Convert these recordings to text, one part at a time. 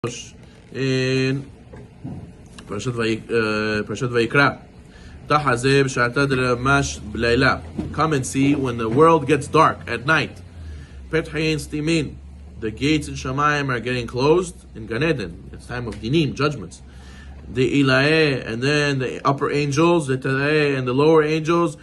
in Parashat Vayikra. Come and see when the world gets dark at night. The gates in Shamayim are getting closed in Gan Eden. It's time of dinim, judgments. The Ilaeh, and then the upper angels, the Talaeh, and the lower angels,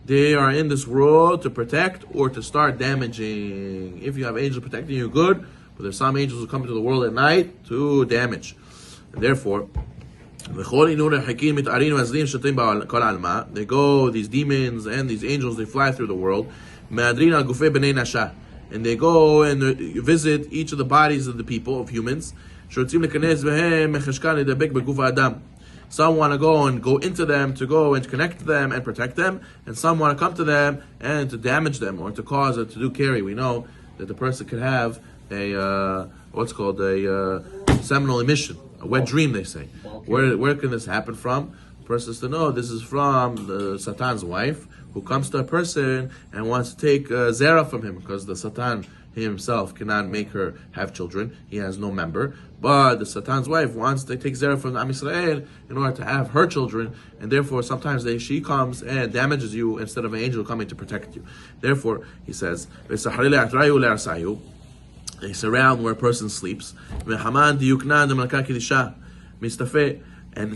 they are in this world to protect or to start damaging. If you have angels protecting you, good. But there's some angels who come into the world at night to damage. And therefore, they go, these demons and these angels, they fly through the world. And they go and visit each of the bodies of the people, of humans. Some want to go into them, to go and connect to them and protect them, and some want to come to them and to damage them or to cause it to do carry. We know that the person could have a seminal emission, a wet dream, they say. Where can this happen from? The person has to know this is from the Satan's wife, who comes to a person and wants to take zera from him, because the Satan himself cannot make her have children. He has no member. But the Satan's wife wants to take zera from Am Yisrael in order to have her children, and therefore sometimes she comes and damages you instead of an angel coming to protect you. Therefore, he says, they surround where a person sleeps. And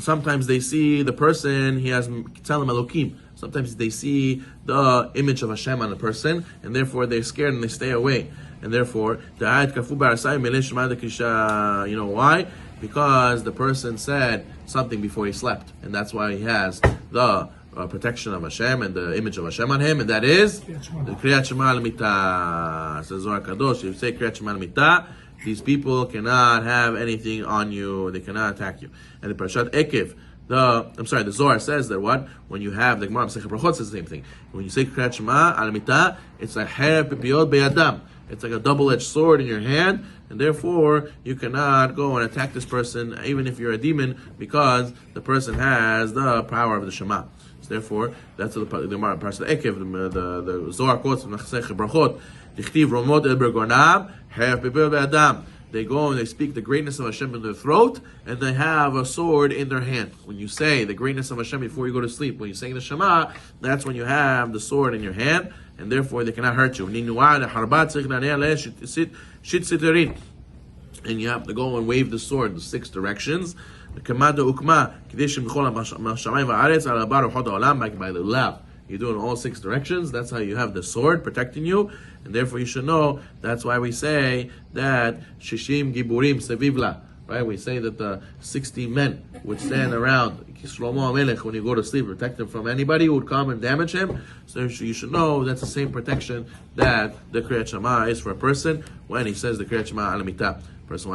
sometimes they see the person, he has Tzelem Elokim. Sometimes they see the image of Hashem on the person, and therefore they're scared and they stay away. And therefore, you know why? Because the person said something before he slept, and that's why he has the protection of Hashem and the image of Hashem on him, and that is the Kriyat Shema al-Mitah. Says Zohar Kadosh, if you say Kriyat Shema al-Mitah, these people cannot have anything on you, they cannot attack you. And the Parashat Ekev, the Zohar says that what? When you have, the Gemara Masechet Brachot says the same thing. When you say Kriyat Shema al-Mitah, it's like Her Pipiyot Beyadam. It's like a double-edged sword in your hand, and therefore you cannot go and attack this person, even if you're a demon, because the person has the power of the Shema. So therefore, that's what the Gemara Parashat Ekev, the Zohar quotes from Masechet Brachot. Dichtiv Romot El Bergonam, Her Pipiyot Beyadam. They go and they speak the greatness of Hashem in their throat, and they have a sword in their hand. When you say the greatness of Hashem before you go to sleep, when you're saying the Shema, that's when you have the sword in your hand, and therefore they cannot hurt you. And you have to go and wave the sword in 6 directions. You do it in all 6 directions. That's how you have the sword protecting you, and therefore you should know. That's why we say that Shishim Giburim Sevivla. Right? We say that the 60 men would stand around Shlomo HaMelech when you go to sleep, protect him from anybody who would come and damage him. So you should know that's the same protection that the Kriyat Shema is for a person when he says the Kriyat Shema al-Mitah. A person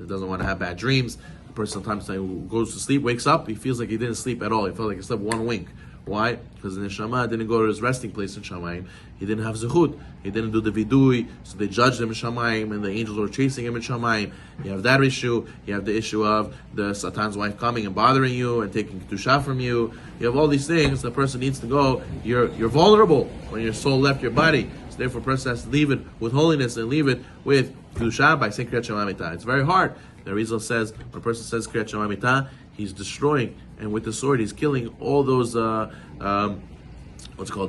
doesn't want to have bad dreams. A person sometimes goes to sleep, wakes up, he feels like he didn't sleep at all. He felt like he slept one wink. Why? Because the Neshama didn't go to his resting place in Shamayim. He didn't have Zechut. He didn't do the Vidui, so they judged him in Shamayim, and the angels were chasing him in Shamayim. You have that issue. You have the issue of the Satan's wife coming and bothering you and taking Kedusha from you. You have all these things. The person needs to go. You're vulnerable when your soul left your body. So therefore, a person has to leave it with holiness and leave it with Kedusha by saying Kriyat Shema al-Mitah. It's very hard. The Rizal says, when a person says Kriyat Shema al-Mitah, he's destroying, and with the sword he's killing all those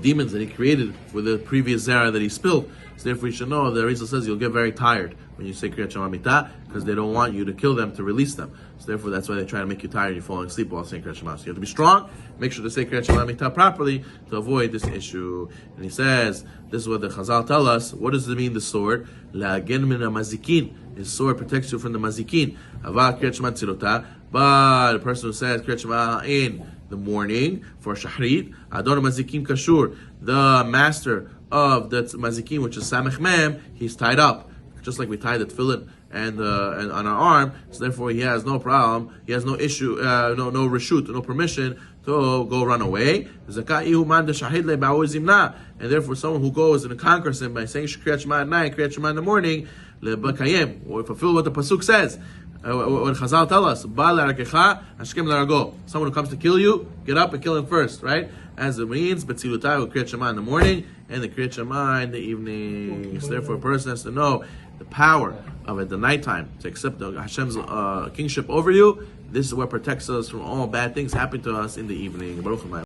demons that he created for the previous zera that he spilled. So therefore you should know, the Rizal says you'll get very tired when you say Kriyat Shema al-Mitah, because they don't want you to kill them to release them. So therefore that's why they try to make you tired and you're falling asleep while saying Kriyat Shema. So you have to be strong, make sure to say Kriyat Shema al-Mitah properly to avoid this issue. And he says, this is what the Chazal tell us. What does it mean, the sword? La'agen min ha'mazikin. His sword protects you from the mazikin. Aval Kriyat Shema tzilotah. But the person who says Kriyat Shema in the morning for Shahrit, Adon Mazikim Kashur, the master of the Mazikim, which is Samech Mem, he's tied up, just like we tie the tefillin and on our arm. So therefore, he has no problem. He has no issue, no reshut, no permission to go run away. And therefore, someone who goes and conquers him by saying Kriyat Shema at night, Kriyat Shema in the morning, or fulfill what the pasuk says. What Chazal tell us, someone who comes to kill you, get up and kill him first, right? As it means, Betzilutai will Kriyat Shema in the morning and the Kriyat Shema in the evening. So therefore, a person has to know the power of at the nighttime to accept Hashem's kingship over you. This is what protects us from all bad things happening to us in the evening. Baruch Hashem.